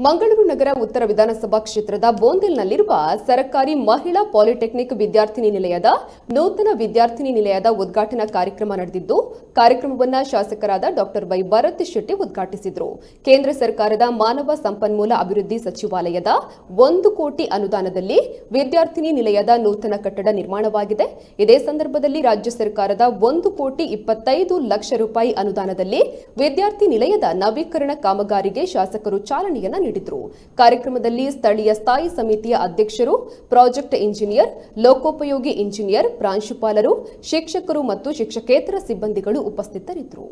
ಮಂಗಳೂರು ನಗರ ಉತ್ತರ ವಿಧಾನಸಭಾ ಕ್ಷೇತ್ರದ ಬೋಂದೆಲ್ನಲ್ಲಿರುವ ಸರ್ಕಾರಿ ಮಹಿಳಾ ಪಾಲಿಟೆಕ್ನಿಕ್ ವಿದ್ಯಾರ್ಥಿನಿ ನಿಲಯದ ನೂತನ ವಿದ್ಯಾರ್ಥಿನಿ ನಿಲಯದ ಉದ್ಘಾಟನಾ ಕಾರ್ಯಕ್ರಮ ನಡೆದಿದ್ದು, ಕಾರ್ಯಕ್ರಮವನ್ನು ಶಾಸಕರಾದ ಡಾಕ್ಟರ್ ವೈ ಭರತ್ ಶೆಟ್ಟಿ ಉದ್ಘಾಟಿಸಿದರು. ಕೇಂದ್ರ ಸರ್ಕಾರದ ಮಾನವ ಸಂಪನ್ಮೂಲ ಅಭಿವೃದ್ಧಿ ಸಚಿವಾಲಯದ 1 ಕೋಟಿ ಅನುದಾನದಲ್ಲಿ ವಿದ್ಯಾರ್ಥಿನಿ ನಿಲಯದ ನೂತನ ಕಟ್ಟಡ ನಿರ್ಮಾಣವಾಗಿದೆ. ಇದೇ ಸಂದರ್ಭದಲ್ಲಿ ರಾಜ್ಯ ಸರ್ಕಾರದ 1 ಕೋಟಿ 25 ಲಕ್ಷ ರೂಪಾಯಿ ಅನುದಾನದಲ್ಲಿ ವಿದ್ಯಾರ್ಥಿ ನಿಲಯದ ನವೀಕರಣ ಕಾಮಗಾರಿಗೆ ಶಾಸಕರು ಚಾಲನೆಯನ್ನು ನೀಡಿದರು. ಕಾರ್ಯಕ್ರಮದಲ್ಲಿ ಸ್ಥಳೀಯ ಸ್ಥಾಯಿ ಸಮಿತಿಯ ಅಧ್ಯಕ್ಷರು, ಪ್ರಾಜೆಕ್ಟ್ ಇಂಜಿನಿಯರ್, ಲೋಕೋಪಯೋಗಿ ಇಂಜಿನಿಯರ್, ಪ್ರಾಂಶುಪಾಲರು, ಶಿಕ್ಷಕರು ಮತ್ತು ಶಿಕ್ಷಕೇತರ ಸಿಬ್ಬಂದಿಗಳು ಉಪಸ್ಥಿತರಿದ್ದರು.